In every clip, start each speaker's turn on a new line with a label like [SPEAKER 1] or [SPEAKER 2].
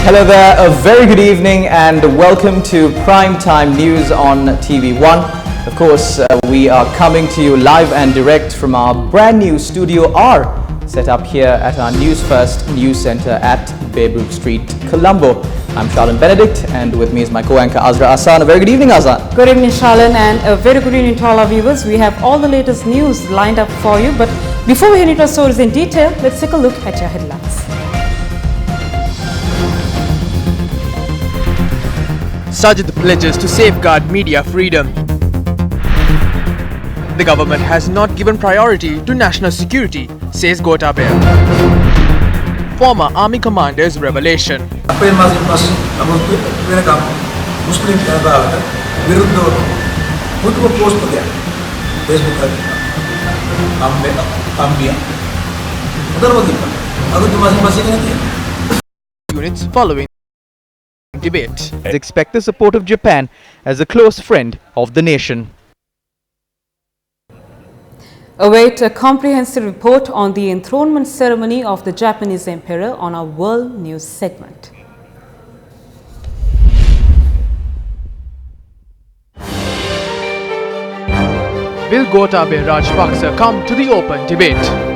[SPEAKER 1] Hello there, a very good evening and welcome to Primetime News on TV1. Of course, we are coming to you live and direct from our brand new Studio R set up here at our Newsfirst News Centre at Baybrook Street, Colombo. I'm Charlene Benedict and with me is my co-anchor Azra Asan. A very good evening, Azan.
[SPEAKER 2] Good evening, Charlene, and a very good evening to all our viewers. We have all the latest news lined up for you, but before we head into our stories in detail, let's take a look at your headlines.
[SPEAKER 3] Sajid pledges to safeguard media freedom. The government has not given priority to national security, says Gotabaya. Former army commander's revelation. Units following debate. Expect the support of Japan as a close friend of the nation.
[SPEAKER 2] Await a comprehensive report on the enthronement ceremony of the Japanese emperor on our World News segment.
[SPEAKER 3] Will Gotabaya Rajapaksa come to the open debate?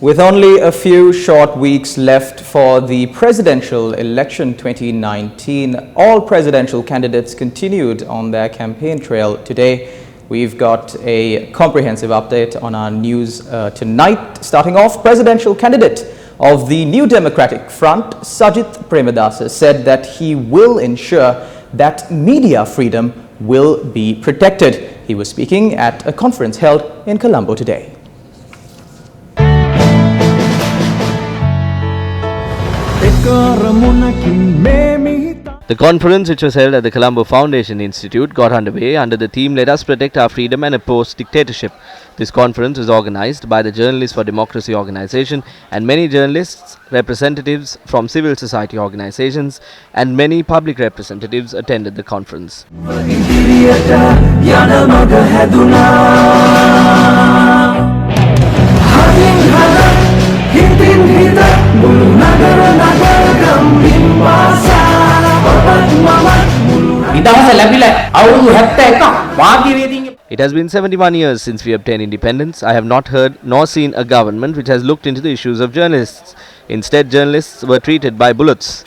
[SPEAKER 1] With only a few short weeks left for the presidential election 2019, all presidential candidates continued on their campaign trail today. We've got a comprehensive update on our news tonight. Starting off, presidential candidate of the New Democratic Front, Sajith Premadasa, said that he will ensure that media freedom will be protected. He was speaking at a conference held in Colombo today.
[SPEAKER 4] The conference, which was held at the Colombo Foundation Institute, got underway under the theme "Let us protect our freedom and oppose dictatorship." This conference was organized by the Journalists for Democracy organization, and many journalists, representatives from civil society organizations, and many public representatives attended the conference. It has been 71 years since we obtained independence. I have not heard nor seen a government which has looked into the issues of journalists. Instead, journalists were treated by bullets.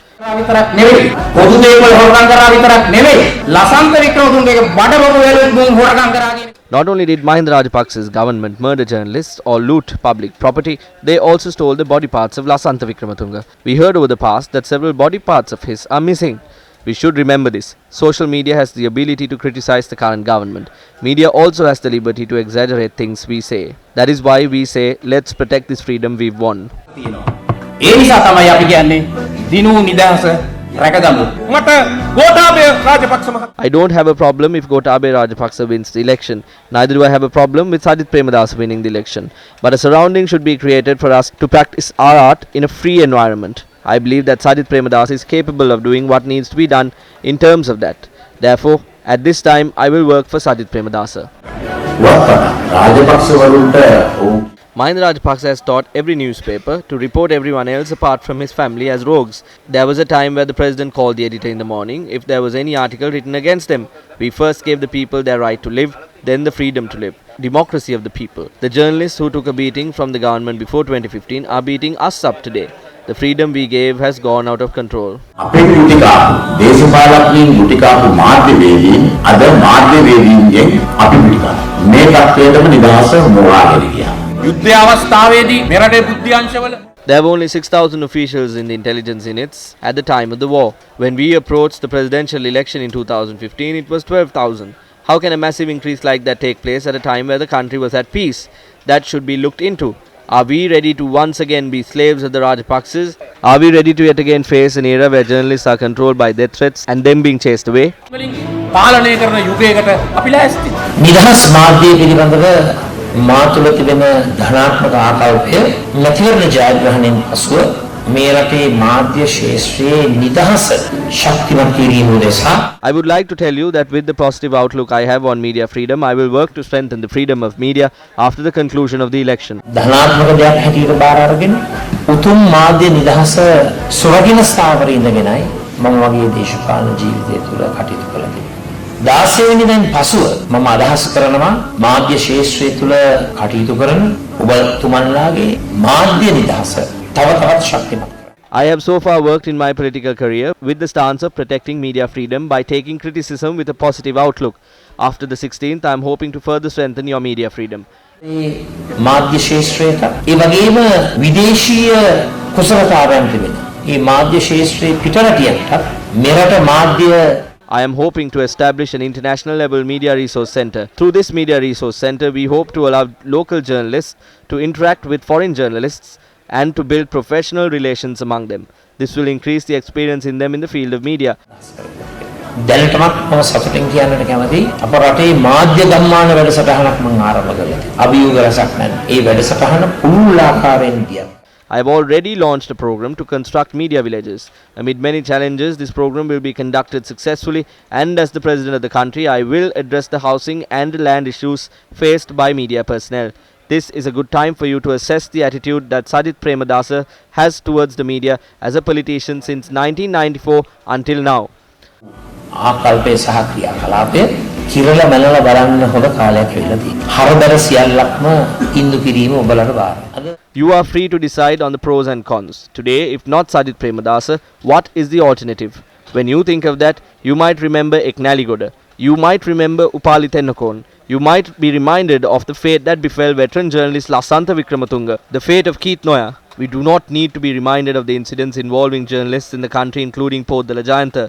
[SPEAKER 4] Not only did Mahinda Rajapaksa's government murder journalists or loot public property, they also stole the body parts of Lasantha Wickrematunge. We heard over the past that several body parts of his are missing. We should remember this. Social media has the ability to criticize the current government. Media also has the liberty to exaggerate things we say. That is why we say, let's protect this freedom we've won. I don't have a problem if Gotabaya Rajapaksa wins the election. Neither do I have a problem with Sajith Premadasa winning the election. But a surrounding should be created for us to practice our art in a free environment. I believe that Sajith Premadasa is capable of doing what needs to be done in terms of that. Therefore, at this time, I will work for Sajith Premadasa. Mahinda Rajapaksa has taught every newspaper to report everyone else apart from his family as rogues. There was a time where the president called the editor in the morning if there was any article written against them. We first gave the people their right to live, then the freedom to live. Democracy of the people. The journalists who took a beating from the government before 2015 are beating us up today. The freedom we gave has gone out of control. There were only 6,000 officials in the intelligence units at the time of the war. When we approached the presidential election in 2015, it was 12,000. How can a massive increase like that take place at a time where the country was at peace? That should be looked into. Are we ready to once again be slaves of the Rajapaksas? Are we ready to yet again face an era where journalists are controlled by death threats and them being chased away?
[SPEAKER 5] පාලනය කරන යුගයකට අපි ලෑස්ති.
[SPEAKER 6] නිදහස් මාධ්‍ය පිළිබඳව මා තුළ තිබෙන ධනාත්මක ආකල්පය නැතිවරණ ජයග්‍රහණයෙන් පසුව මේ රටේ මාධ්‍ය ශාස්ත්‍රයේ නිදහස ශක්තිමත් කිරීම උදෙසා
[SPEAKER 4] I would like to tell you that with the positive outlook I have on media freedom, I will work to strengthen the freedom of media after the conclusion of the election.
[SPEAKER 6] ධනාත්මක දෙයක් හැටියට බාර අරගෙන උතුම් මාධ්‍ය නිදහස සොරගෙන ස්ථාවරේ ඉඳගෙනයි මම වගේ දේශපාලන ජීවිතය තුළ කටයුතු කළේ. 16 වෙනිදාන් පසුව මම අදහස් කරනවා මාධ්‍ය ශාස්ත්‍රය තුළ කටයුතු කරන ඔබතුමන්ලාගේ මාධ්‍ය නිදහස තව තවත් ශක්තිමත්.
[SPEAKER 4] I have so far worked in my political career with the stance of protecting media freedom by taking criticism with a positive outlook. After the 16th, I am hoping to further strengthen your media freedom.
[SPEAKER 6] මාධ්‍ය ශාස්ත්‍රයට ඒ වගේම විදේශීය කුසලතාවයන් තිබෙන. මේ මාධ්‍ය ශාස්ත්‍රයේ පිටරටියන්ට මෙරට මාධ්‍ය
[SPEAKER 4] I am hoping to establish an international level media resource center. Through this media resource center, we hope to allow local journalists to interact with foreign journalists and to build professional relations among them. This will increase the experience in them in the field of media.
[SPEAKER 6] දැනටමත් මම සතුටින් කියන්නට කැමතියි අප රටේ මාධ්‍ය ගම්මාන වැඩසටහනක් මම ආරම්භ කළා. අභියෝග රසක් නැන්. ඒ වැඩසටහන පුළුල් ආකාරයෙන් ගියා.
[SPEAKER 4] I have already launched a program to construct media villages. Amid many challenges, this program will be conducted successfully, and as the President of the country, I will address the housing and land issues faced by media personnel. This is a good time for you to assess the attitude that Sajith Premadasa has towards the media as a politician since 1994 until now.
[SPEAKER 6] ආකල්පයේ සහ ක්‍රියාකලාපයේ කිරලා මනලා බලන්න හොඳ කාලයක් වෙලා තියෙනවා. හරදර සියල්ලක්ම ඉන්දු කිරීම ඔබලට බාරයි.
[SPEAKER 4] You are free to decide on the pros and cons. Today, if not Sajith Premadasa, what is the alternative? When you think of that, you might remember Eknaligoda. You might remember Upali Tennakon. You might be reminded of the fate that befell veteran journalist Lasantha Wickrematunge, the fate of Keith Noya. We do not need to be reminded of the incidents involving journalists in the country, including Poddala Jayantha.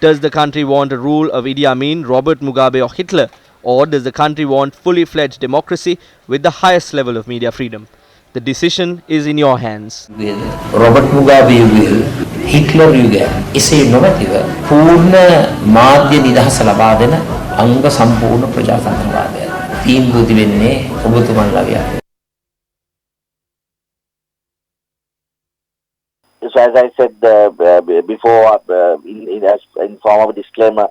[SPEAKER 4] Does the country want a rule of Idi Amin, Robert Mugabe or Hitler? Or does the country want fully fledged democracy with the highest level of media freedom? The decision is in your hands.
[SPEAKER 6] Robert Mugabe යුගය Hitler යුගය එසේ නොමැතිව පූර්ණ මාධ්‍ය නිදහස ලබා දෙන අංග සම්පූර්ණ ප්‍රජාතන්ත්‍රවාදය තීන්දුව දෙන්නේ ඔබතුමන්ලාගේ අතේ.
[SPEAKER 7] So as I said before, in form of a disclaimer,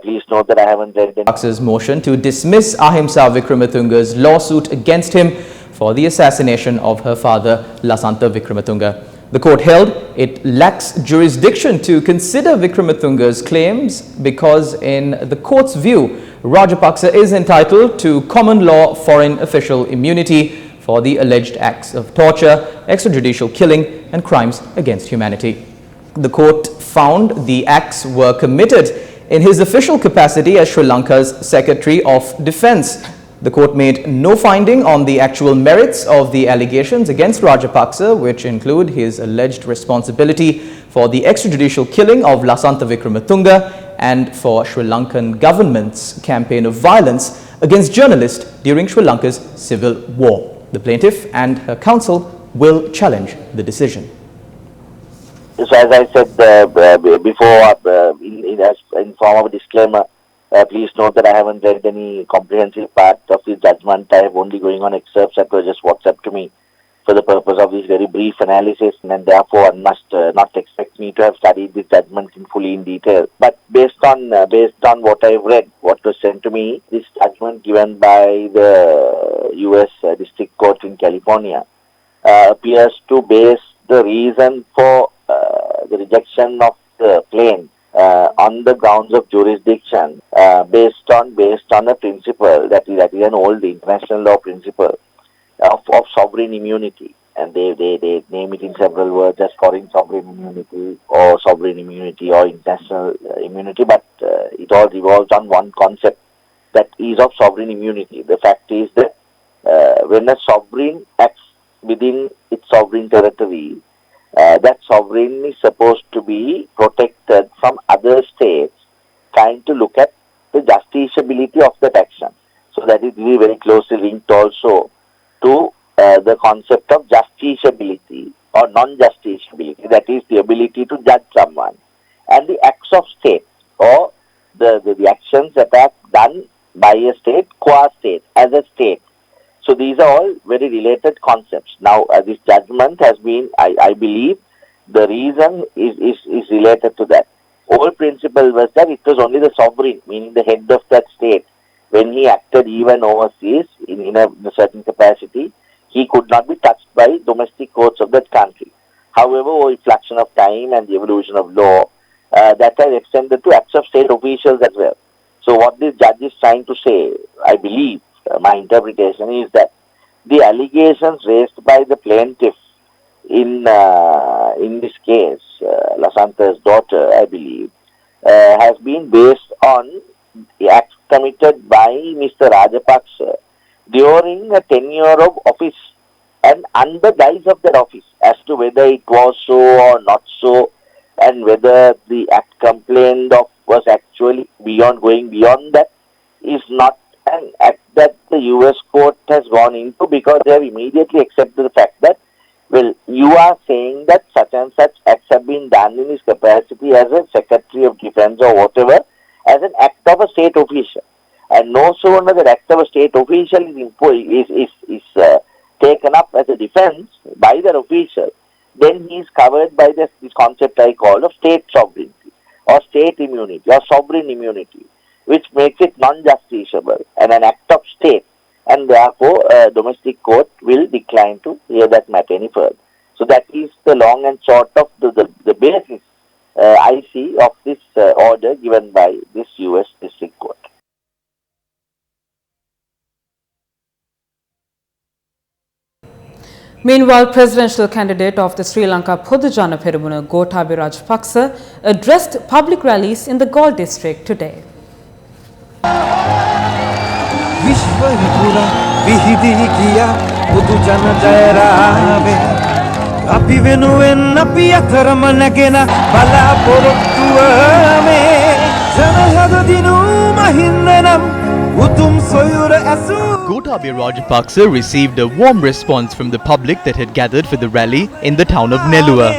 [SPEAKER 7] please note that I haven't read any.
[SPEAKER 1] Paks's motion to dismiss Ahimsa Wickrematunge's lawsuit against him for the assassination of her father, Lasantha Wickrematunge. The court held it lacks jurisdiction to consider Wickrematunge's claims because in the court's view, Rajapaksa is entitled to common law foreign official immunity for the alleged acts of torture, extrajudicial killing and crimes against humanity. The court found the acts were committed in his official capacity as Sri Lanka's Secretary of Defence. The court made no finding on the actual merits of the allegations against Rajapaksa, which include his alleged responsibility for the extrajudicial killing of Lasantha Wickrematunge and for Sri Lankan government's campaign of violence against journalists during Sri Lanka's civil war. The plaintiff and her counsel will challenge the decision.
[SPEAKER 7] So as I said before, in form of a disclaimer, please note that I haven't read any comprehensive part of the judgment. I have only going on excerpts that were just WhatsApp to me for the purpose of this very brief analysis, and therefore one must not expect me to have studied this judgment fully in detail. But based on what I've read, what was sent to me, this judgment given by the U.S. District Court in California appears to base the reason for the rejection of the claim on the grounds of jurisdiction based on a principle that is an old international law principle of sovereign immunity, and they name it in several words as foreign sovereign immunity or sovereign immunity or international immunity, but it all revolves on one concept, that is of sovereign immunity. The fact is that when a sovereign acts within its sovereign territory, that sovereign is supposed to be protected from other states trying to look at the justiciability of that action. So that is really very closely linked also to the concept of justiciability or non-justiciability, that is the ability to judge someone, and the acts of state or the actions that are done by a state, qua state, as a state. So these are all very related concepts. Now this judgment has been, I believe, the reason is related to that. Whole principle was that it was only the sovereign, meaning the head of that state, when he acted even overseas in a certain capacity, he could not be touched by domestic courts of that country. However, over inflection of time and the evolution of law, that has extended to acts of state officials as well. So what this judge is trying to say, I believe, my interpretation is that the allegations raised by the plaintiff in this case, Lasanta's daughter, I believe, has been based on the acts committed by Mr. Rajapaksa during a tenure of office and under guise of that office. As to whether it was so or not so, and whether the act complained of was actually going beyond that, is not an act that the US court has gone into, because they have immediately accepted the fact that, well, you are saying that such and such acts have been done in his capacity as a Secretary of Defense or whatever, as an act of a state official. And no sooner that act of a state official is taken up as a defense by that official, then he is covered by this concept I call of state sovereignty or state immunity or sovereign immunity, which makes it non-justiciable and an act of state, and therefore domestic court will decline to hear that matter any further. So that is the long and short of the basis I see of this order given by this US District Court.
[SPEAKER 2] Meanwhile, presidential candidate of the Sri Lanka Podujana Perumuna Gotabaya Rajapaksa addressed public rallies in the Galle district today.
[SPEAKER 3] Gotabaya Rajapaksa received a warm response from the public that had gathered for the rally in the town of Nellua.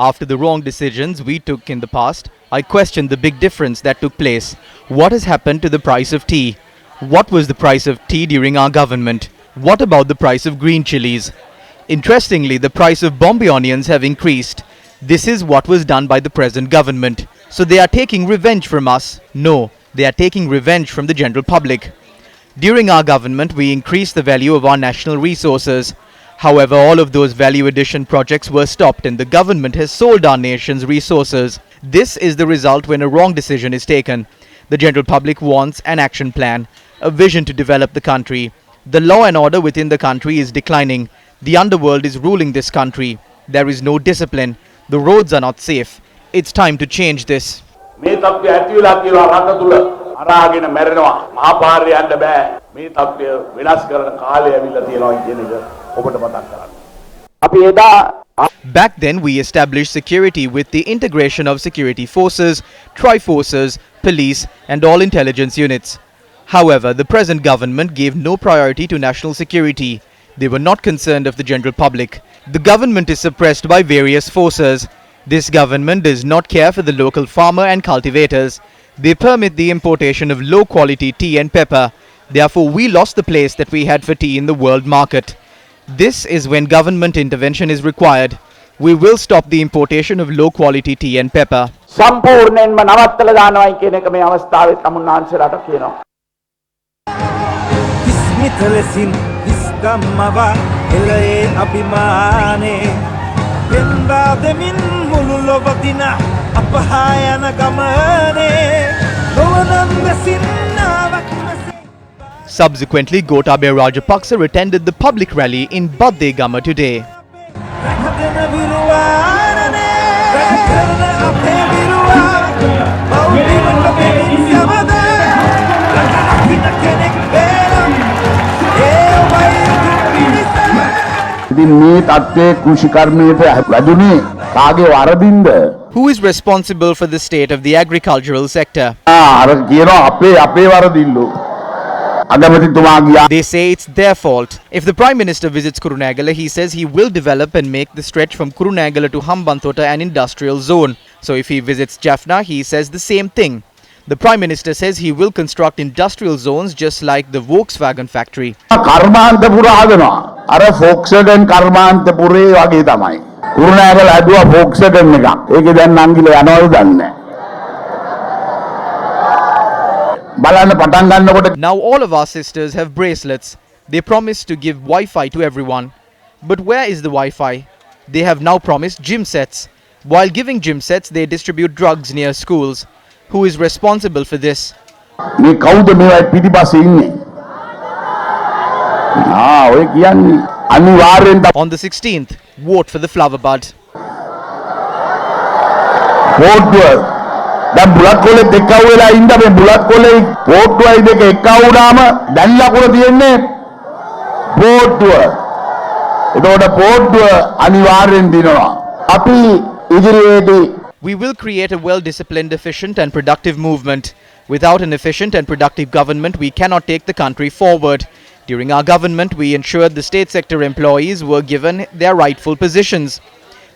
[SPEAKER 3] After the wrong decisions we took in the past, I questioned the big difference that took place. What has happened to the price of tea? What was the price of tea during our government? What about the price of green chilies? Interestingly, the price of Bombay onions have increased. This is what was done by the present government. So they are taking revenge from us? No, they are taking revenge from the general public. During our government, we increased the value of our national resources. However, all of those value addition projects were stopped and the government has sold our nation's resources. This is the result when a wrong decision is taken. The general public wants an action plan, a vision to develop the country. The law and order within the country is declining. The underworld is ruling this country. There is no discipline. The roads are not safe. It's time to change this. Back then, we established security with the integration of security forces, tri-forces, police and all intelligence units. However, the present government gave no priority to national security. They were not concerned of the general public. The government is suppressed by various forces. This government does not care for the local farmer and cultivators. They permit the importation of low-quality tea and pepper. Therefore, we lost the place that we had for tea in the world market. This is when government intervention is required. We will stop the importation of low-quality tea and pepper. Subsequently, Gotabaya Rajapaksa attended the public rally in Baddegama today. Who is responsible for the state of the agricultural sector? They say it's their fault. If the Prime Minister visits Kurunegala, he says he will develop and make the stretch from Kurunegala to Hambantota an industrial zone. So if he visits Jaffna, he says the same thing. The Prime Minister says he will construct industrial zones just like the Volkswagen factory. Now all of our sisters have bracelets. They promised to give Wi-Fi to everyone. But where is the Wi-Fi? They have now promised gym sets. While giving gym sets, they distribute drugs near schools. Who is responsible for this? On the 16th, vote for the flower bud. We will create a well-disciplined, efficient and productive movement. Without an efficient and productive government, we cannot take the country forward. During our government, we ensured the state sector employees were given their rightful positions.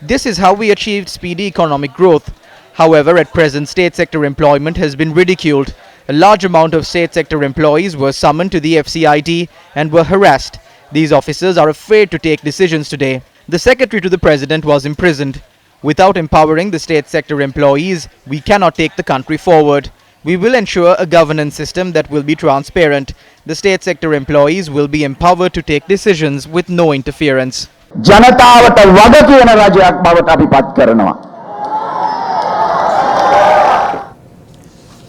[SPEAKER 3] This is how we achieved speedy economic growth. However, at present, state sector employment has been ridiculed. A large amount of state sector employees were summoned to the FCID and were harassed. These officers are afraid to take decisions today. The secretary to the president was imprisoned. Without empowering the state sector employees, we cannot take the country forward. We will ensure a governance system that will be transparent. The state sector employees will be empowered to take decisions with no interference.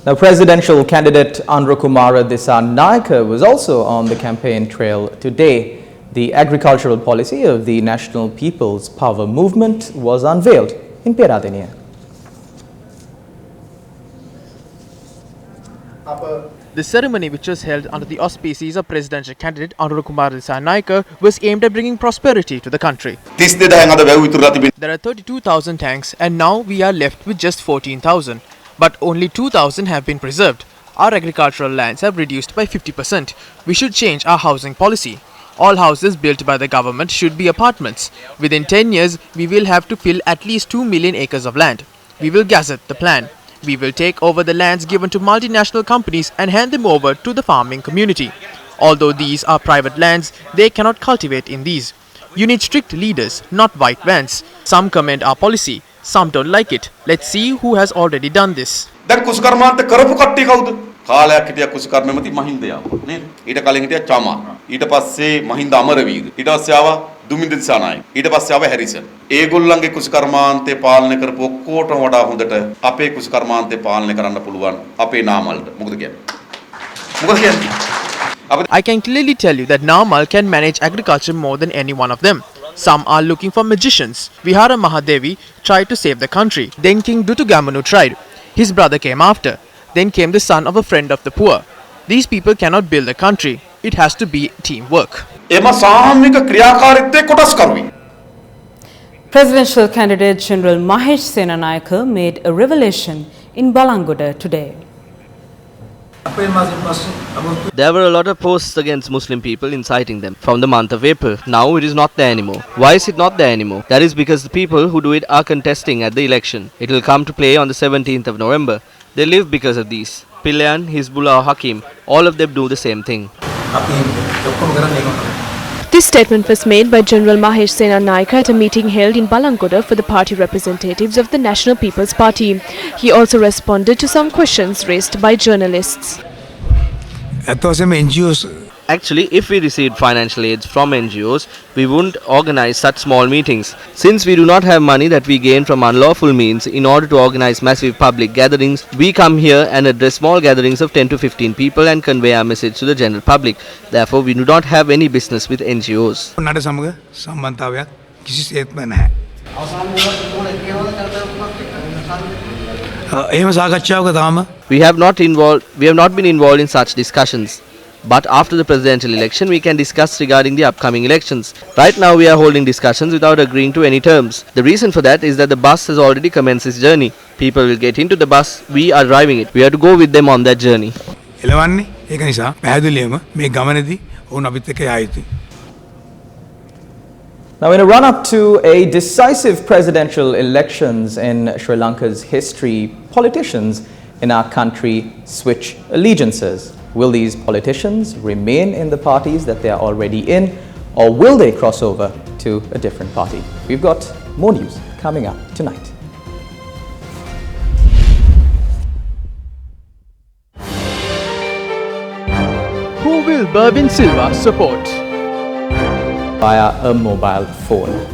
[SPEAKER 1] Now, presidential candidate Andrew Kumara Naike was also on the campaign trail today. The agricultural policy of the National People's Power Movement was unveiled in Peradeniya.
[SPEAKER 8] The ceremony, which was held under the auspices of presidential candidate Andrew Kumara Naike, was aimed at bringing prosperity to the country. There are 32,000 tanks and now we are left with just 14,000. But only 2,000 have been preserved. Our agricultural lands have reduced by 50%. We should change our housing policy. All houses built by the government should be apartments. Within 10 years, we will have to fill at least 2 million acres of land. We will gazette the plan. We will take over the lands given to multinational companies and hand them over to the farming community. Although these are private lands, they cannot cultivate in these. You need strict leaders, not white vans. Some commend our policy, some don't like it. Let's see who has already done this.
[SPEAKER 9] කාලයක් හිටියා කුසකර්මමති මහින්දයා නේද ඊට කලින් හිටියා චමා ඊට පස්සේ මහින්ද අමරවීර ඊට පස්සේ ආවා දුමින්ද දිසානායක ඊට පස්සේ ආවා හැරිසන් ඒගොල්ලන්ගේ කුසකර්මාන්තේ පාලනය කරපු ඔක්කොටම වඩා හොඳට අපේ කුසකර්මාන්තේ පාලනය කරන්න පුළුවන් අපේ නාමල්ට මොකද කියන්නේ
[SPEAKER 8] I can clearly tell you that Namal can manage agriculture more than any one of them. Some are looking for magicians. Vihara Mahadevi tried to save the country. Then King Dutugamanu tried. His brother came after. Then came the son of a friend of the poor. These people cannot build a country. It has to be teamwork.
[SPEAKER 2] Presidential candidate General Mahesh Singh and Iker made a revelation in Balangoda today.
[SPEAKER 4] There were a lot of posts against Muslim people inciting them from the month of April. Now it is not there anymore. Why is it not there anymore? That is because the people who do it are contesting at the election. It will come to play on the 17th of November. They live because of these. Pillayan, Hizbullah or Hakim, all of them do the same thing.
[SPEAKER 10] This statement was made by General Mahesh Singh and Iker at a meeting held in Balangoda for the party representatives of the National People's Party. He also responded to some questions raised by journalists.
[SPEAKER 8] At
[SPEAKER 4] Actually, if we received financial aids from NGOs, we wouldn't organize such small meetings. Since we do not have money that we gain from unlawful means in order to organize massive public gatherings, we come here and address small gatherings of 10 to 15 people and convey our message to the general public. Therefore, we do not have any business with NGOs. We have not been involved in such discussions. But after the presidential election, we can discuss regarding the upcoming elections. Right now, we are holding discussions without agreeing to any terms. The reason for that is that the bus has already commenced its journey. People will get into the bus, we are driving it. We have to go with them on that journey.
[SPEAKER 1] Now, in a run-up to a decisive presidential elections in Sri Lanka's history, politicians in our country switch allegiances. Will these politicians remain in the parties that they are already in, or will they cross over to a different party? We've got more news coming up tonight.
[SPEAKER 3] Who will Bervin Silva support?
[SPEAKER 1] Via a mobile phone.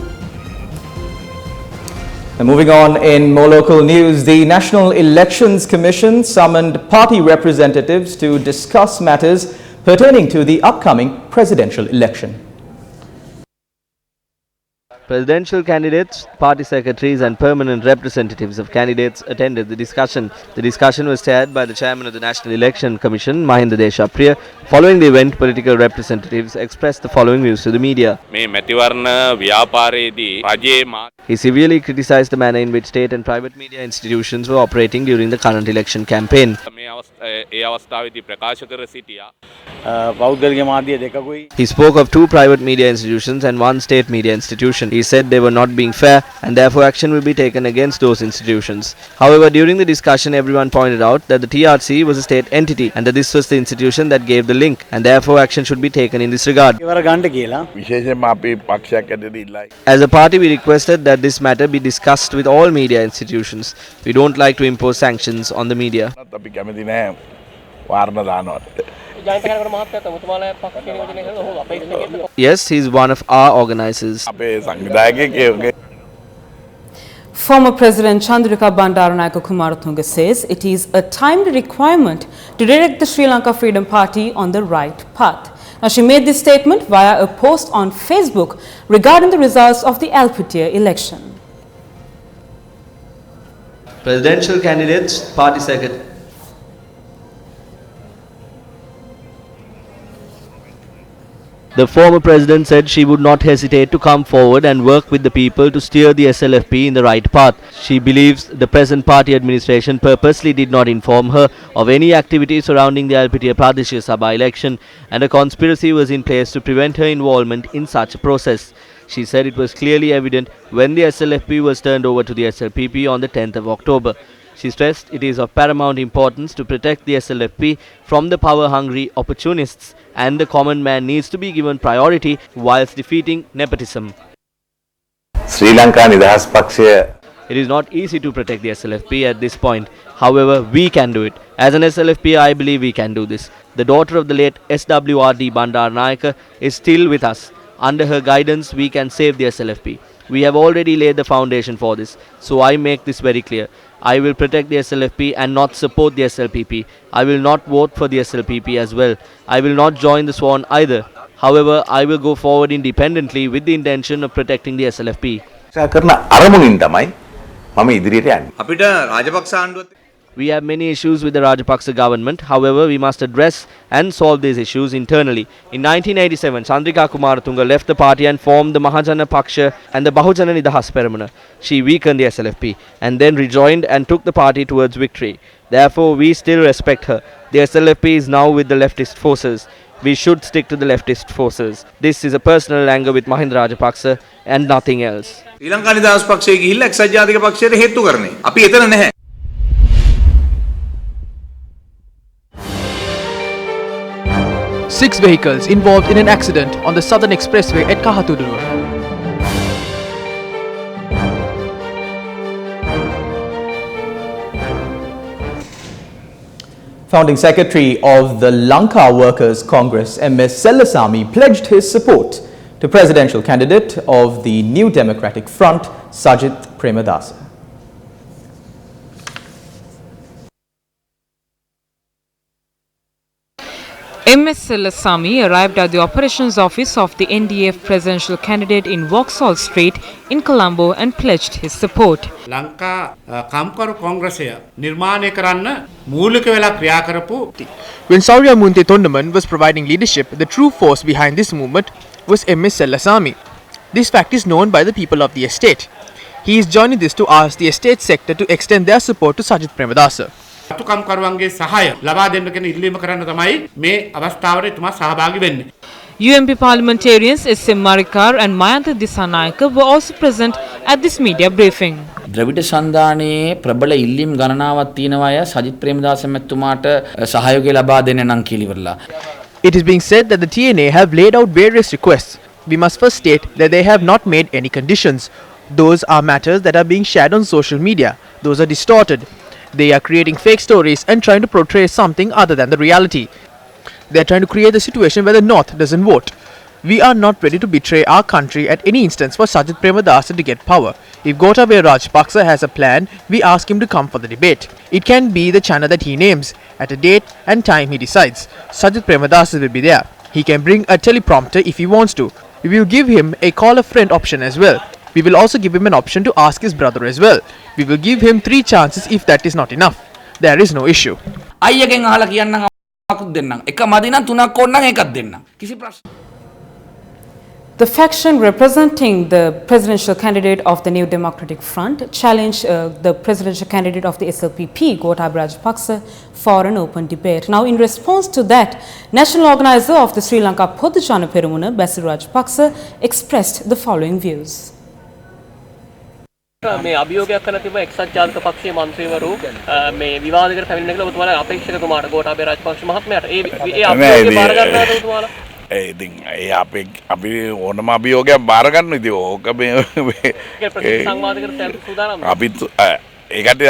[SPEAKER 1] And moving on in more local news, the National Elections Commission summoned party representatives to discuss matters pertaining to the upcoming presidential election.
[SPEAKER 4] Presidential candidates, party secretaries and permanent representatives of candidates attended the discussion. The discussion was chaired by the chairman of the National Election Commission, Mahinda Deshapriya. Following the event, political representatives expressed the following views to the media. He severely criticized the manner in which state and private media institutions were operating during the current election campaign. He spoke of 2 private media institutions and 1 state media institution. He said they were not being fair and therefore action will be taken against those institutions. However, during the discussion, everyone pointed out that the TRC was a state entity and that this was the institution that gave the link and therefore action should be taken in this regard. As a party, we requested that this matter be discussed with all media institutions. We don't like to impose sanctions on the media. Yes, he is one of our organizers.
[SPEAKER 2] Former President Chandra Bandaranaike says it is a timely requirement to direct the Sri Lanka Freedom Party on the right path. Now, she made this statement via a post on Facebook regarding the results of the LPTA election.
[SPEAKER 4] Presidential candidates, party secretary. The former president said she would not hesitate to come forward and work with the people to steer the SLFP in the right path. She believes the present party administration purposely did not inform her of any activity surrounding the LPTA Pradesh Sabha election and a conspiracy was in place to prevent her involvement in such a process. She said it was clearly evident when the SLFP was turned over to the SLPP on the 10th of October. She stressed it is of paramount importance to protect the SLFP from the power-hungry opportunists and the common man needs to be given priority whilst defeating nepotism.
[SPEAKER 11] Sri Lanka Nidahas Paksha.
[SPEAKER 4] It is not easy to protect the SLFP at this point. However, we can do it. As an SLFP, I believe we can do this. The daughter of the late SWRD Bandaranaike is still with us. Under her guidance, we can save the SLFP. We have already laid the foundation for this. So I make this very clear. I will protect the SLFP and not support the SLPP. I will not vote for the SLPP as well. I will not join the Swan either. However, I will go forward independently with the intention of protecting the SLFP. We have many issues with the Rajapaksa government. However, we must address and solve these issues internally. In 1987, Chandrika Kumaratunga left the party and formed the Mahajana Paksha and the Bahujana Nidahas Peramuna. She weakened the SLFP and then rejoined and took the party towards victory. Therefore, we still respect her. The SLFP is now with the leftist forces. We should stick to the leftist forces. This is a personal anger with Mahinda Rajapaksa and nothing else.
[SPEAKER 5] ශ්‍රී ලංකා නිදහස් පක්ෂයේ ගිහිල්ලා එක්සත් ජාතික පක්ෂයට හේතු කරන්නේ. අපි එතන නැහැ.
[SPEAKER 8] 6 vehicles involved in an accident on the Southern Expressway at Kahatuduru.
[SPEAKER 1] Founding Secretary of the Lanka Workers' Congress, Mahesh Singh and Iker, pledged his support to presidential candidate of the New Democratic Front, Sajith Premadasa.
[SPEAKER 12] Mahesh Singh and Iker arrived at the operations office of the NDF presidential candidate in Vauxhall Street in Colombo and pledged his support.
[SPEAKER 13] Lanka Kamkaru Congressය නිර්මාණය කරන්න මූලික වෙලා ක්‍රියා කරපු.
[SPEAKER 8] When Saurya Munte Tondaman was providing leadership, the true force behind this movement was Mahesh Singh and Asami. This fact is known by the people of the estate. He is joining this to ask the estate sector to extend their support to Sajith Premadasa.
[SPEAKER 13] කම්කරුවන්ගේ සහාය ලබා දෙන්න කියන ඉල්ලීම කරන්න තමයි මේ අවස්ථාවට එතුමා සහභාගී වෙන්නේ.
[SPEAKER 12] UMP parliamentarians S.M. Marikar and Mayantha Dissanayake were also present at this media briefing.
[SPEAKER 14] ද්‍රවිඩ සන්ධානයේ ප්‍රබල ඉල්ලීම් ගණනාවක් තියෙනවා අය සජිත් ප්‍රේමදාස මැතිතුමාට සහයෝගය ලබා දෙන්න නම් කියලා.
[SPEAKER 8] It is being said that the TNA have laid out various requests. We must first state that they have not made any conditions. Those are matters that are being shared on social media. Those are distorted. They are creating fake stories and trying to portray something other than the reality. They are trying to create the situation where the North doesn't vote. We are not ready to betray our country at any instance for Sajith Premadasa to get power. If Gotabaya Rajapaksa has a plan, we ask him to come for the debate. It can be the channel that he names. At a date and time he decides. Sajith Premadasa will be there. He can bring a teleprompter if he wants to. We will give him a call a friend option as well. We will also give him an option to ask his brother as well. We will give him 3 chances if that is not enough. There is no issue.
[SPEAKER 14] අයියගෙන් අහලා කියන්නම් අකුත් දෙන්නම්. එක මදි නම් 3ක් ඕන නම් ඒකක් දෙන්නම්. කිසි ප්‍රශ්න.
[SPEAKER 2] The faction representing the presidential candidate of the New Democratic Front challenged the presidential candidate of the SLPP, Gotabaya Rajapaksa, for an open debate. Now, in response to that, national organizer of the Sri Lanka Podujana Perumuna, Basil Rajapaksa, expressed the following views.
[SPEAKER 15] මේ අභියෝගයක් කරලා තිබ්බ එක්සත් ජාතික පක්ෂයේ മന്ത്രിවරු මේ විවාදයකට පැමිණෙන කියලා ඔබතුමාලා අපේක්ෂකතුමාට ගෝඨාභය රාජපක්ෂ මහත්මයාට ඒ අභියෝගය බාර ගන්නවද ඔබතුමාලා?
[SPEAKER 16] ඉතින් ඒ අපි ඕනම අභියෝගයක් බාර ගන්න ඉතින් ඕක මේ
[SPEAKER 15] සංවාදයකට සූදානම්
[SPEAKER 16] අපිත් ඒකට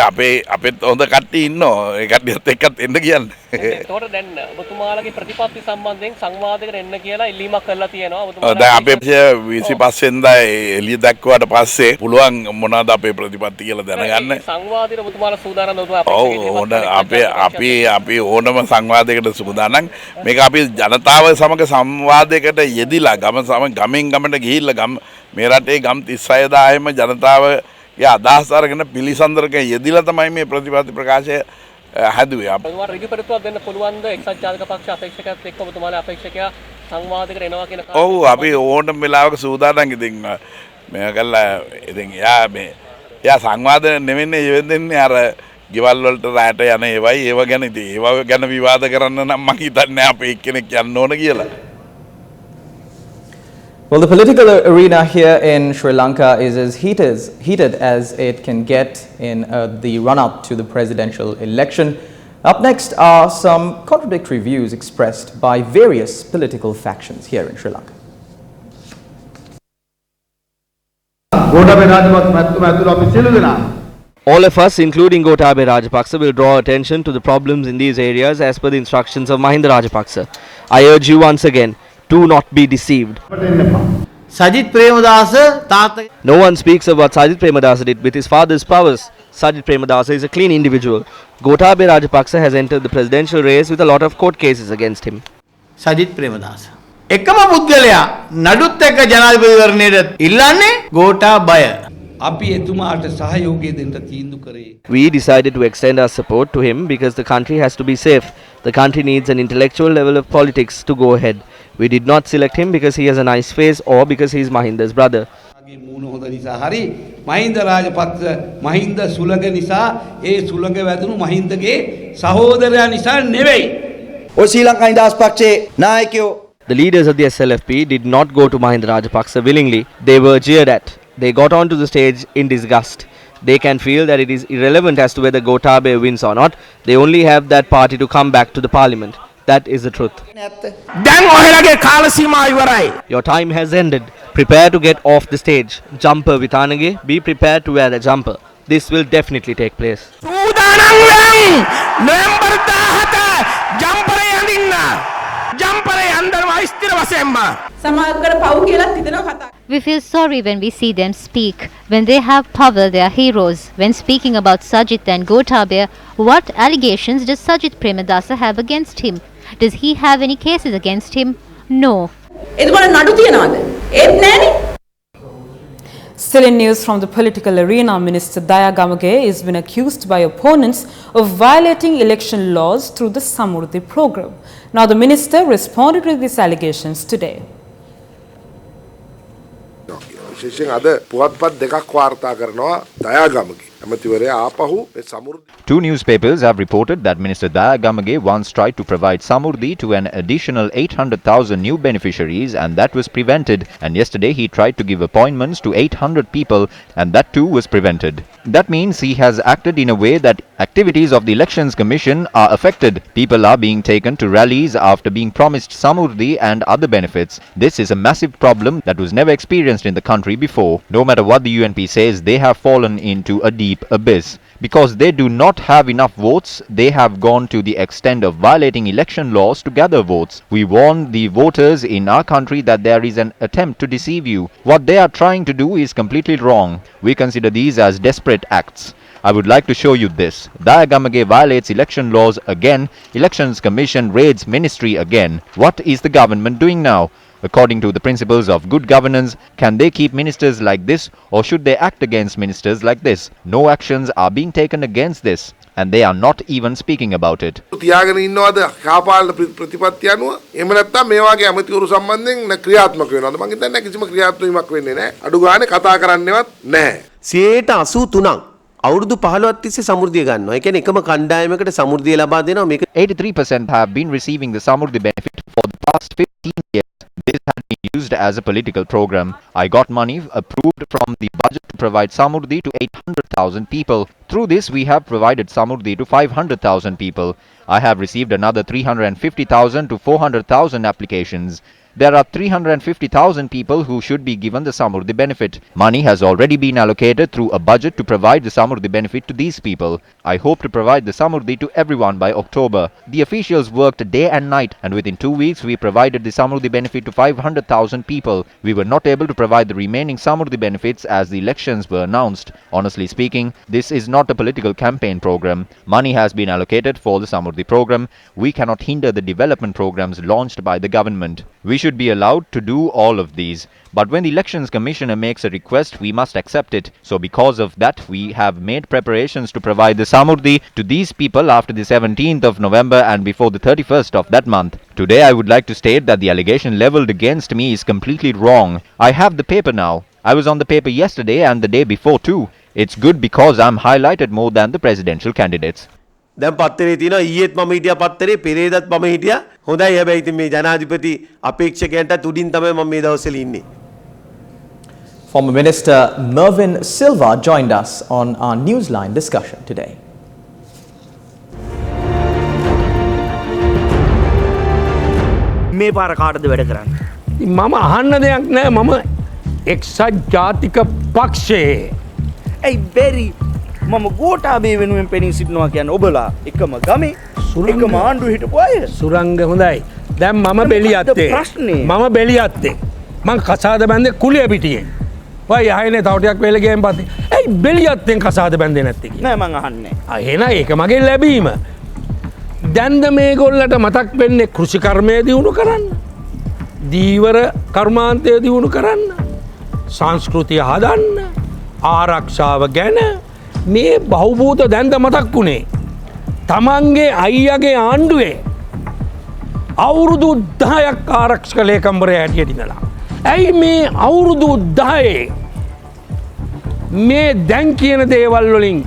[SPEAKER 16] අපෙත් හොඳ කට්ටිය ඉන්නවා ඒ කට්ටියත් එක්කත් එන්න කියන්නේ.
[SPEAKER 15] ඒතකොට දැන් ඔබතුමාලගේ ප්‍රතිපත්ති සම්බන්ධයෙන් සංවාදයකට එන්න කියලා ඉල්ලීමක් කරලා තියෙනවා ඔබතුමාලා.
[SPEAKER 16] දැන් අපේ 25 වෙනිදා එළිය දැක්කුවාට පස්සේ පුළුවන් මොනවාද අපේ ප්‍රතිපත්ති කියලා දැනගන්න.
[SPEAKER 15] සංවාදයට ඔබතුමාලා සූදානම් ඔබතුමාලා
[SPEAKER 16] අපි ඕනම සංවාදයකට සූදානම්. මේක අපි ජනතාව සමග සංවාදයකට යෙදිලා ගමෙන් ගමට ගිහිල්ලා මේ රටේ ගම් 36000ම ජනතාව අදහස් අරගෙන පිළිසඳරක යෙදිලා තමයි මේ ප්‍රතිපත්ති ප්‍රකාශය හැදුවේ.
[SPEAKER 15] ඔබතුමාලා ඍජු පෙරතුවක් දෙන්න පුළුවන්ද එක්සත් ජාතික පක්ෂ අපේක්ෂකයත් එක්ක ඔබතුමාලා අපේක්ෂකයා සංවාදයකට එනවා කියන කාරණා?
[SPEAKER 16] ඔව් අපි ඕනම වෙලාවක සූදානම්. ඉතින් මේ කළා ඉතින් යා සංවාද නෙවෙන්නේ යෙදෙන්නේ අර ගෙවල් වලට රැට යන ඒවයි ඒව ගැන ඉතින් ඒව ගැන විවාද කරන්න නම් මම හිතන්නේ අපේ එක්කෙනෙක් යන්න ඕන කියලා.
[SPEAKER 1] Well, the political arena here in Sri Lanka is as heated as it can get in the run-up to the presidential election. Up next are some contradictory views expressed by various political factions here in Sri Lanka.
[SPEAKER 4] All of us, including Gotabaya Rajapaksa, will draw attention to the problems in these areas as per the instructions of Mahinda Rajapaksa. I urge you once again, do not be deceived.
[SPEAKER 6] Sajith Premadasa
[SPEAKER 4] No one speaks of what Sajith Premadasa did with his father's powers. Sajith Premadasa is a clean individual. Gotabaya Rajapaksa has entered the presidential race with a lot of court cases against him.
[SPEAKER 6] Sajith Premadasa එකම පුද්ගලයා නඩුත් එක්ක ජනාධිපතිවරණයට ඉල්ලන්නේ ගෝඨාභය.
[SPEAKER 17] අපි එතුමාට සහයෝගය දෙන්න තීන්දුව කරේ.
[SPEAKER 4] We decided to extend our support to him because the country has to be safe. The country needs an intellectual level of politics to go ahead. We did not select him because he has a nice face or because he is Mahinda's brother.
[SPEAKER 17] මූණ හොඳ නිසා හරි මහින්ද රාජපක්ෂ මහින්ද සුලග නිසා ඒ සුලග වැදුණු මහින්දගේ සහෝදරයා නිසා නෙවෙයි. ඔය ශ්‍රී ලංකා නිදහස් පක්ෂයේ නායකයෝ
[SPEAKER 4] The leaders of the SLFP did not go to Mahinda Rajapaksa willingly. They were jeered at. They got onto the stage in disgust. They can feel that it is irrelevant as to whether Gotabaya wins or not. They only have that party to come back to the parliament. That is the truth. Your time has ended. Prepare to get off the stage. Jumper Vitanage, be prepared to wear a jumper. This will definitely take place.
[SPEAKER 13] ජම්පරේ අන්දරම ස්ථිර වශයෙන්ම
[SPEAKER 18] සමහරකට පව් කියලා හිතනවා කතා.
[SPEAKER 19] We feel sorry when we see them speak. When they have power, they are heroes. When speaking about Sajith and Gotabaya, what allegations does Sajith Premadasa have against him? Does he have any cases against him? No.
[SPEAKER 18] එතකොට නඩු තියනවද? ඒත් නෑනේ.
[SPEAKER 2] Still in news from the political arena, Minister Daya Gamage is been accused by opponents of violating election laws through the Samurdhi program. Now the minister responded to these allegations today.
[SPEAKER 20] විශේෂයෙන් අද පුවත්පත් දෙකක් වාර්තා කරනවා දයාගමගේ ඇමතිවරයා ආපහු මේ සමෘද්ධි.
[SPEAKER 21] Two newspapers have reported that Minister Daya Gamage once tried to provide Samurdhi to an additional 800,000 new beneficiaries and that was prevented, and yesterday he tried to give appointments to 800 people and that too was prevented. That means he has acted in a way that activities of the Elections Commission are affected. People are being taken to rallies after being promised Samurdhi and other benefits. This is a massive problem that was never experienced in the country before. No matter what the UNP says, they have fallen into a deep abyss. Because they do not have enough votes, they have gone to the extent of violating election laws to gather votes. We warn the voters in our country that there is an attempt to deceive you. What they are trying to do is completely wrong. We consider these as desperate acts. I would like to show you this. Daya Gamage violates election laws again. Elections Commission raids ministry again. What is the government doing now? According to the principles of good governance, can they keep ministers like this or should they act against ministers like this? No actions are being taken against this and they are not even speaking about it.
[SPEAKER 20] තියාගෙන ඉන්නවද කාපාලන ප්‍රතිපත්ති අනුව? එහෙම නැත්නම් මේ වගේ ඇමතිවරු සම්බන්ධයෙන් ක්‍රියාත්මක වෙනවද? මම හිතන්නේ කිසිම ක්‍රියාත්මකයක් වෙන්නේ නැහැ. අඩු ගානේ කතා කරන්නේවත් නැහැ.
[SPEAKER 22] 83ක් අවුරුදු 15ක් තිස්සේ සමෘද්ධිය ගන්නවා. ඒ කියන්නේ එකම කණ්ඩායමකට සමෘද්ධිය ලබා දෙනවා. මේක
[SPEAKER 21] 83% have been receiving the Samurdhi benefit for the past 15 years. This had been used as a political program. I got money approved from the budget to provide Samurdhi to 800,000 people. Through this, we have provided Samurdhi to 500,000 people. I have received another 350,000 to 400,000 applications. There are 350,000 people who should be given the Samurdhi benefit. Money has already been allocated through a budget to provide the Samurdhi benefit to these people. I hope to provide the Samurdhi to everyone by October. The officials worked day and night and within 2 weeks we provided the Samurdhi benefit to 500,000 people. We were not able to provide the remaining Samurdhi benefits as the elections were announced. Honestly speaking, this is not a political campaign program. Money has been allocated for the Samurdhi program. We cannot hinder the development programs launched by the government. We should be allowed to do all of these. But when the Elections Commissioner makes a request, we must accept it. So because of that, we have made preparations to provide the Samurdhi to these people after the 17th of November and before the 31st of that month. Today, I would like to state that the allegation leveled against me is completely wrong. I have the paper now. I was on the paper yesterday and the day before too. It's good because I'm highlighted more than the presidential candidates.
[SPEAKER 22] දැන් පත්තරේ තියෙනවා ඊයේත් මම හිටියා පත්තරේ පෙරේදත් මම හිටියා හොඳයි හැබැයි ඉතින් මේ ජනාධිපති අපේක්ෂකයන්ට උඩින් තමයි මම මේ දවස්වල ඉන්නේ.
[SPEAKER 1] Former Minister Mervyn Silva joined us on our Newsline discussion today.
[SPEAKER 22] මේ පාර කාටද වැඩ කරන්නේ?
[SPEAKER 23] මම අහන්න දෙයක් නැහැ මම එක්සත් ජාතික පක්ෂයේ
[SPEAKER 22] ඒ බැරි මම ගෝඨාභය වෙනුවෙන් පෙනී සිටිනවා කියන්නේ ඔබලා එකම ගමේ එකම ආණ්ඩුවේ හිටපු අය.
[SPEAKER 23] සුරංග හොඳයි. දැන් මම බෙලියත්තේ. මම බෙලියත්තේ. මං කසාද බැන්දේ කුලිය පිටියේ. ඔය යහයිනේ තව ටිකක් වෙල ගියන් පස්සේ. ඇයි බෙලියත්තෙන් කසාද බැන්දේ නැත්තේ කියලා.
[SPEAKER 22] නෑ මං අහන්නේ.
[SPEAKER 23] එහෙනම් ඒක මගේ ලැබීම. දැන්ද මේගොල්ලන්ට මතක් වෙන්නේ කෘෂි කර්මය දියුණු කරන්න. දීවර කර්මාන්තය දියුණු කරන්න. සංස්කෘතිය හදන්න. ආරක්ෂාව ගැන මේ බහුබූත දැන්ද මතක් වුණේ තමන්ගේ අයියාගේ ආණ්ඩුවේ අවුරුදු 10ක් ආරක්ෂක ලේකම්වරයා හැටියට ඉඳලා ඇයි මේ අවුරුදු 10 මේ දැන් කියන දේවල් වලින්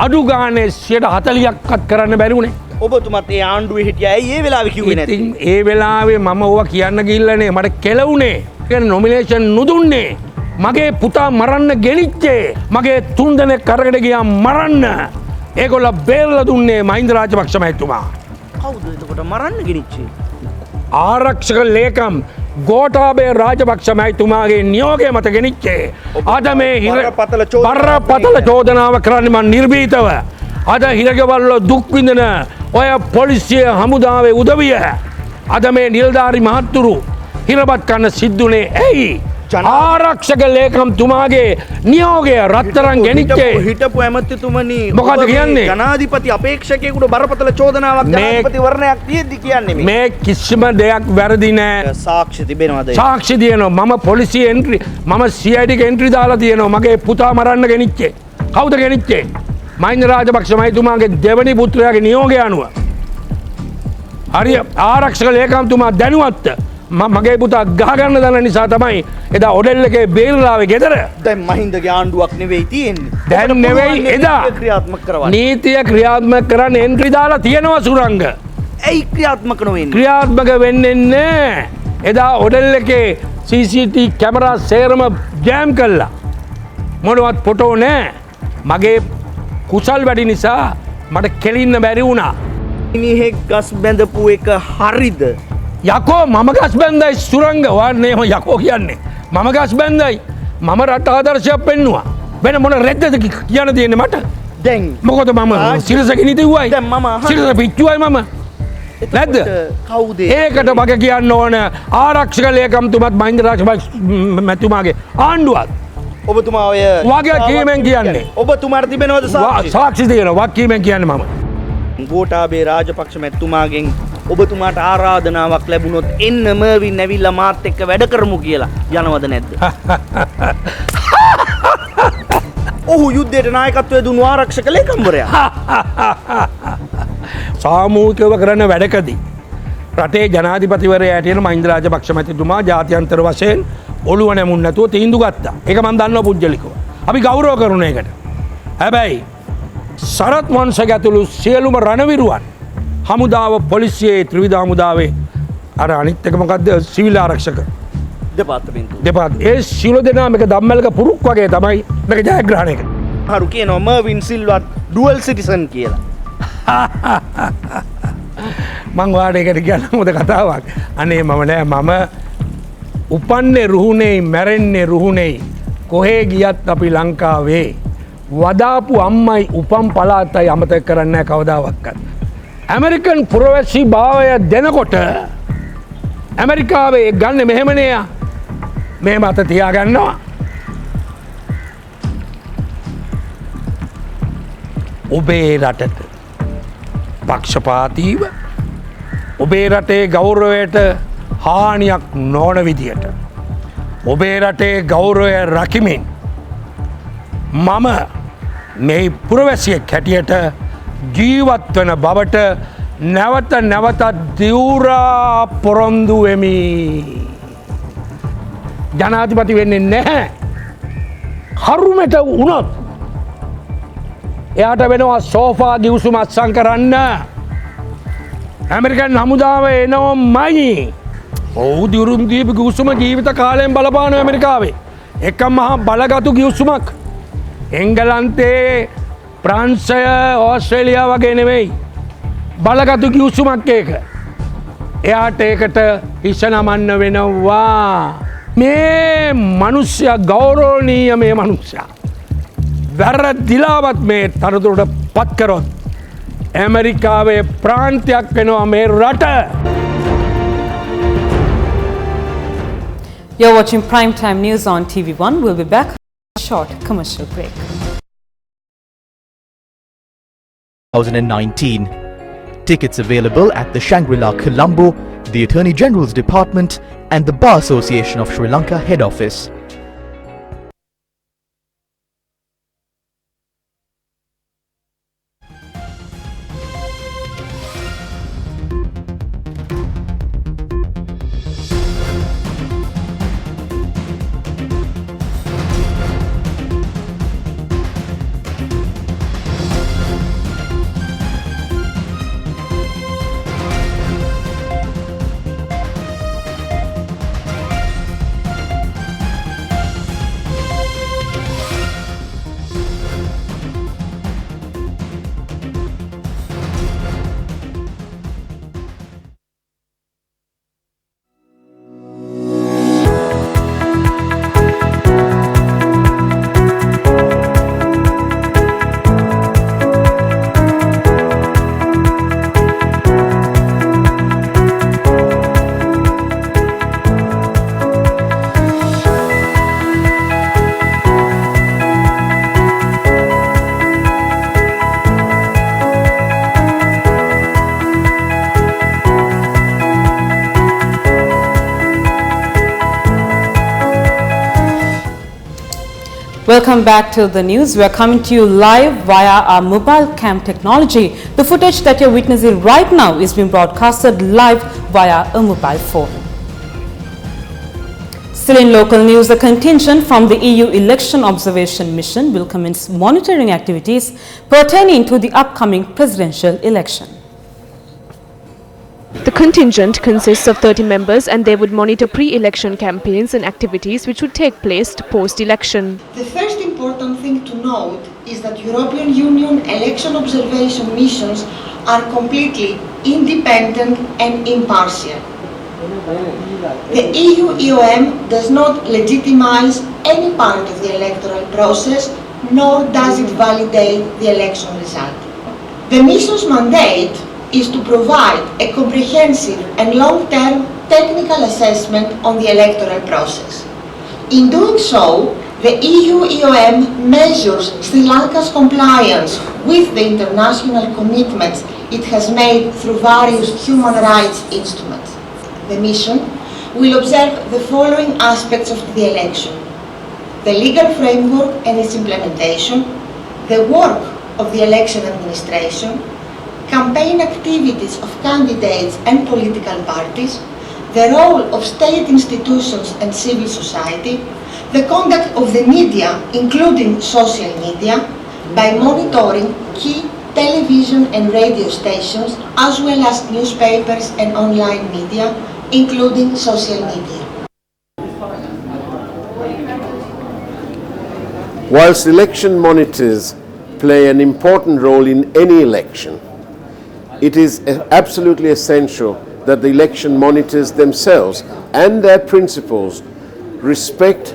[SPEAKER 23] අඩු ගානේ 40%ක්වත් කරන්න බැරි වුණේ
[SPEAKER 22] ඔබතුමත් ඒ ආණ්ඩුවේ හිටියා ඇයි ඒ වෙලාවේ කිව්වේ නැත්තේ
[SPEAKER 23] ඉතින් ඒ වෙලාවේ මම ඕවා කියන්න ගිහිල්ලානේ මට කෙලවුනේ කියන නොමිනේෂන් නුදුන්නේ මගේ පුතා මරන්න ගෙනිච්චේ මගේ 3 දෙනෙක් කරකට ගියා මරන්න ඒගොල්ලෝ බේරලා දුන්නේ මහින්ද රාජපක්ෂ මහත්මයා
[SPEAKER 22] කවුද එතකොට මරන්න ගෙනිච්චේ
[SPEAKER 23] ආරක්ෂක ලේකම් ගෝඨාභය රාජපක්ෂ මහත්මයාගේ නියෝගය මත ගෙනිච්චේ අද මේ බරපතල චෝදනාව කරන්නේ මම නිර්භීතව අද හිරගෙවල් දුක් විඳින ඔය පොලිසිය හමුදාවේ උදවිය අද මේ නිලධාරි මහත්තුරු හිරබත් කන්න සිද්ධුනේ ඇයි? ආරක්ෂක ලේකම්තුමාගේ නියෝගය රත්තරන් ගෙනිච්චේ
[SPEAKER 7] හිටපු ඇමතිතුමනි
[SPEAKER 23] මොකද කියන්නේ?
[SPEAKER 7] ජනාධිපති අපේක්ෂකයෙකුට බරපතල චෝදනාවක් ජනාධිපතිවරණයක් තියෙද්දි කියන්නේ
[SPEAKER 23] මේ කිසිම දෙයක් වැරදි නෑ.
[SPEAKER 7] සාක්ෂි තිබෙනවද?
[SPEAKER 23] සාක්ෂි තියෙනවා. මම පොලිසිය එන්ට්‍රි මම CID ගේ එන්ට්‍රි දාලා තියෙනවා. මගේ පුතා මරන්න ගෙනිච්චේ. කවුද ගෙනිච්චේ? මහින්ද රාජපක්ෂ මහතුමාගේ දෙවනි පුත්‍රයාගේ නියෝගය අනුව. හරි ආරක්ෂක ලේකම්තුමා දැනුවත් මගේ පුතා ගහගන්න දන්න නිසා තමයි එදා ඔඩෙල් එකේ බේරලාවේ ගෙදර.
[SPEAKER 7] දැන් මහින්දගේ ආණ්ඩුවක් නෙවෙයි තියෙන්නේ.
[SPEAKER 23] දැන් නෙවෙයි එදා
[SPEAKER 7] ක්‍රියාත්මක කරවන්න.
[SPEAKER 23] නීතිය ක්‍රියාත්මක කරන්න එන්ට්‍රි දාලා තියෙනවා සුරංග.
[SPEAKER 7] ඇයි ක්‍රියාත්මක නොවෙන්නේ?
[SPEAKER 23] ක්‍රියාත්මක වෙන්නේ නැහැ. එදා ඔඩෙල් එකේ CCTV කැමරා සේරම ජෑම් කළා. මොනවත් ෆොටෝ නැහැ. මගේ කුසල් වැඩි නිසා මට කෙලින්න බැරි වුණා.
[SPEAKER 7] මිනිහෙක් ගස් බැඳපු එක හරිද?
[SPEAKER 23] යකෝ මම ගස් බැන්දයි සුරංග වාන්නේ යකෝ කියන්නේ මම ගස් බැන්දයි මම රට ආදර්ශයක් පෙන්නුවා වෙන මොන රෙද්දද කියන්න තියෙන්නේ මට
[SPEAKER 7] දැන්
[SPEAKER 23] මොකද මම සිරසක නිදිව්වයි
[SPEAKER 7] දැන් මම
[SPEAKER 23] සිරස පිච්චුවයි මම නැද්ද
[SPEAKER 7] කවුද
[SPEAKER 23] ඒකට මග කියන්න ඕන ආරක්ෂක ලේකම්තුමත් මහින්ද රාජපක්ෂ මැතිතුමාගේ ආණ්ඩුවත්
[SPEAKER 7] ඔබතුමා ඔය
[SPEAKER 23] වගේ කීමෙන් කියන්නේ
[SPEAKER 7] ඔබතුමාට තිබෙනවද සාක්ෂි?
[SPEAKER 23] සාක්ෂි තියෙනවා වක් කීමෙන් කියන්නේ මම
[SPEAKER 7] ගෝඨාභය රාජපක්ෂ මැතිතුමාගෙන් ඔබතුමාට ආරාධනාවක් ලැබුණොත් එන්න මර්වින් ඇවිල්ලා මාත් එක්ක වැඩ කරමු කියලා යනවද නැද්ද? ඔහු යුද්ධයට නායකත්වය දුන්නු ආරක්ෂක ලේකම්වරයා.
[SPEAKER 23] සාමූහිකව කරන වැඩකදී රටේ ජනාධිපතිවරයා ඇටියෙන මහින්ද රාජපක්ෂ මැතිතුමා ජාත්‍යන්තර වශයෙන් ඔළුව නැමුන් නැතුව තීන්දුව ගත්තා. ඒක මම දන්නවා පුජ්‍යලිකව. අපි ගෞරව කරන එකට. හැබැයි සරත් වංශය ඇතුළු සියලුම රණවිරුවන් හමුදාව පොලිසියේ ත්‍රිවිධ හමුදාවේ අර අනිත් එක මොකද්ද සිවිල් ආරක්ෂක දෙපාර්තමේන්තුව ඒ සියලු දෙනා මේක ධම්මලක පුරුක් වගේ තමයි මේක ජයග්‍රහණය කරන්නේ.
[SPEAKER 7] හරු කියනවා මර්වින් සිල්වත් ඩුවල් සිටිසන් කියලා.
[SPEAKER 23] මං වාට ඒකට කියන්න හොඳ කතාවක්. අනේ මම නෑ මම උපන්නේ රුහුණේ මැරෙන්නේ රුහුණේ කොහේ ගියත් අපි ලංකාවේ වදාපු අම්මයි උපම් පළාතයි අමතක කරන්නේ නැහැ කවදාවත්. ඇමරිකන් පුරවැසි භාවය දෙනකොට ඇමරිකාවේ ගන්න මෙහෙමනේ මේ මත තියාගන්නවා. ඔබේ රටට පක්ෂපාතීව ඔබේ රටේ ගෞරවයට හානියක් නොවන විදියට ඔබේ රටේ ගෞරවය රකිමින් මම මේ පුරවැසියෙක් හැටියට ජීවත් වන බවට නැවත නැවතත් දිවුරා පොරොන්දු වෙමි. ජනාධිපති වෙන්නේ නැහැ. කරුමෙට වුණොත් එයාට වෙනවා සෝෆා ගිවිසුම අත්සන් කරන්න. ඇමරිකන් හමුදාව එනවමයි. ඔව් දිවුරුම් දීපු ගිවිසුම ජීවිත කාලයෙන් බලපාන ඇමරිකාවේ. එක මහා බලගතු ගිවිසුමක්. එංගලන්තේ ප්‍රංශය ඕස්ට්‍රේලියා වගේ නෙවෙයි බලගතු ගිවිසුමක් ඒක. එයාට ඒකට හිස නමන්න වෙනවා. මේ මනුෂ්‍යයා ගෞරවනීය මේ මනුෂ්‍යයා වැරදිලාවත් මේ තනතුරට පත් කරොත් ඇමරිකාවේ ප්‍රාන්තයක් වෙනවා මේ රට.
[SPEAKER 2] You're watching Primetime News on TV1. We'll be back after a short commercial break.
[SPEAKER 3] 2019. Tickets available at the Shangri-La Colombo, the Attorney General's Department and the Bar Association of Sri Lanka Head Office.
[SPEAKER 2] Welcome back to the news. We are coming to you live via our mobile cam technology. The footage that you're witnessing right now is being broadcasted live via a mobile phone. Still in local news, a contingent from the EU Election Observation Mission will commence monitoring activities pertaining to the upcoming presidential election.
[SPEAKER 9] The contingent consists of 30 members and they would monitor pre-election campaigns and activities which would take place post-election.
[SPEAKER 10] The first important thing to note is that European Union election observation missions are completely independent and impartial. The EU EOM does not legitimize any part of the electoral process, nor does it validate the election result. The mission's mandate is to provide a comprehensive and long-term technical assessment on the electoral process. In doing so, the EU EOM measures Sri Lanka's compliance with the international commitments it has made through various human rights instruments. The mission will observe the following aspects of the election: the legal framework and its implementation, the work of the election administration, campaign activities of candidates and political parties, the role of state institutions and civil society, the conduct of the media, including social media, by monitoring key television and radio stations, as well as newspapers and online media, including social media.
[SPEAKER 22] Whilst election monitors play an important role in any election, it is absolutely essential that the election monitors themselves and their principals respect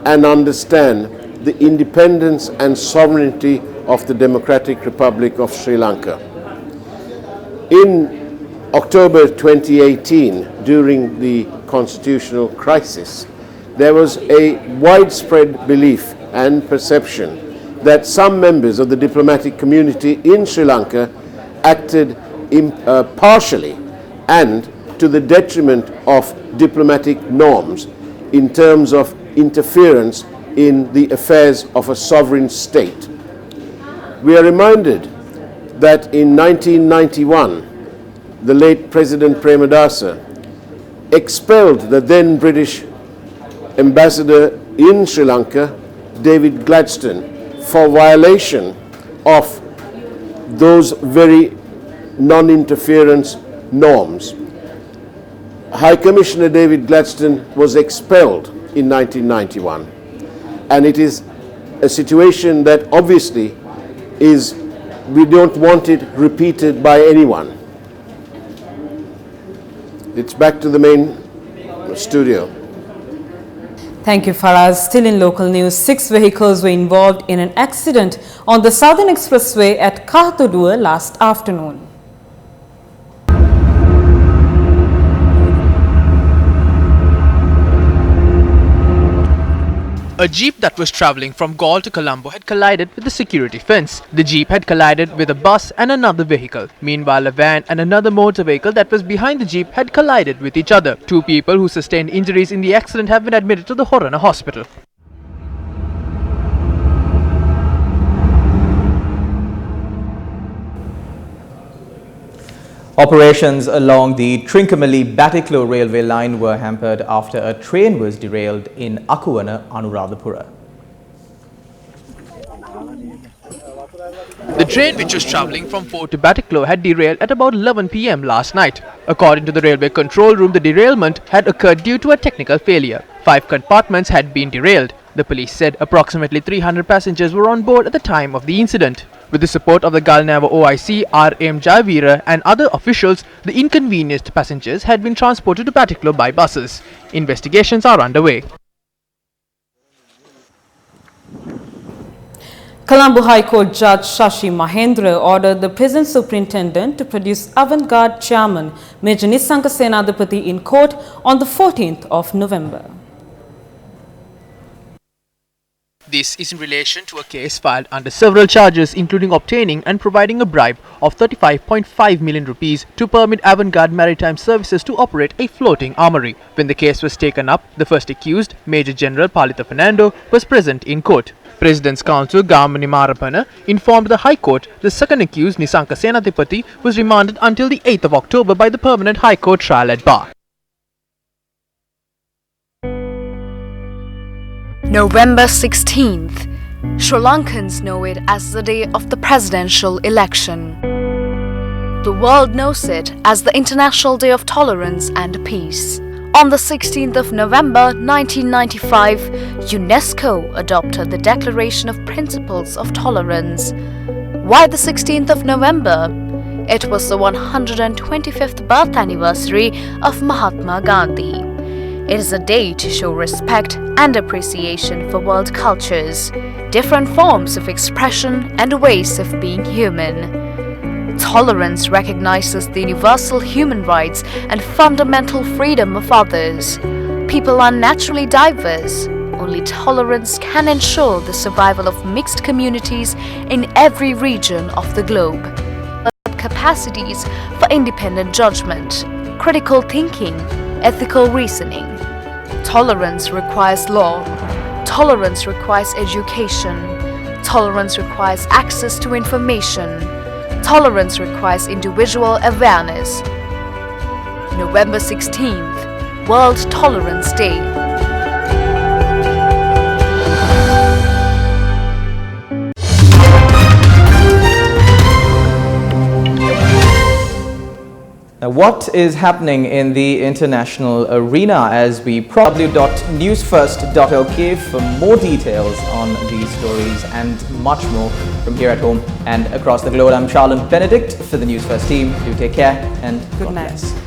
[SPEAKER 22] and understand the independence and sovereignty of the Democratic Republic of Sri Lanka. In October 2018, during the constitutional crisis, there was a widespread belief and perception that some members of the diplomatic community in Sri Lanka acted partially and to the detriment of diplomatic norms in terms of interference in the affairs of a sovereign state. We are reminded that in 1991, the late President Premadasa expelled the then British ambassador in Sri Lanka, David Gladstone, for violation of those very non-interference norms. High Commissioner David Gladstone was expelled in 1991, and it is a situation that obviously we don't want it repeated by anyone. It's back to the main studio.
[SPEAKER 2] Thank you, Faraz. Still in local news, 6 vehicles were involved in an accident on the Southern Expressway at Kahatodua last afternoon.
[SPEAKER 8] A jeep that was travelling from Galle to Colombo had collided with the security fence. The jeep had collided with a bus and another vehicle. Meanwhile, a van and another motor vehicle that was behind the jeep had collided with each other. 2 people who sustained injuries in the accident have been admitted to the Horana hospital.
[SPEAKER 1] Operations along the Trincomalee-Batticaloa railway line were hampered after a train was derailed in Akuana, Anuradhapura.
[SPEAKER 8] The train which was travelling from Fort to Batticaloa had derailed at about 11 p.m. last night. According to the railway control room, the derailment had occurred due to a technical failure. 5 compartments had been derailed. The police said approximately 300 passengers were on board at the time of the incident. With the support of the Galnava OIC, R.M. Jayavira and other officials, the inconvenienced passengers had been transported to Batticaloa by buses. Investigations are underway.
[SPEAKER 2] Colombo High Court Judge Shashi Mahendra ordered the prison superintendent to produce avant-garde chairman Major Nisanka Senadipati in court on the 14th of November.
[SPEAKER 8] This is in relation to a case filed under several charges, including obtaining and providing a bribe of 35.5 million rupees to permit Avantgarde Maritime Services to operate a floating armory. When the case was taken up, the first accused, Major General Palitha Fernando, was present in court. President's counsel Gamani Marapana informed the High Court the second accused, Nisanka Senathipati, was remanded until the 8th of October by the Permanent High Court trial at bar.
[SPEAKER 5] November 16th. Sri Lankans know it as the day of the presidential election. The world knows it as the International Day of Tolerance and Peace. On the 16th of November 1995, UNESCO adopted the Declaration of Principles of Tolerance. Why the 16th of November? It was the 125th birth anniversary of Mahatma Gandhi. It is a day to show respect and appreciation for world cultures, different forms of expression and ways of being human. Tolerance recognizes the universal human rights and fundamental freedom of others. People are naturally diverse. Only tolerance can ensure the survival of mixed communities in every region of the globe. Capacities for independent judgment, critical thinking, ethical reasoning. Tolerance requires law. Tolerance requires education. Tolerance requires access to information. Tolerance requires individual awareness. November 16th, World Tolerance Day.
[SPEAKER 1] Now, what is happening in the international arena as we www.newsfirst.lk for more details on these stories and much more from here at home and across the globe. I'm Charlotte Benedict for the Newsfirst team. Do take care and God bless.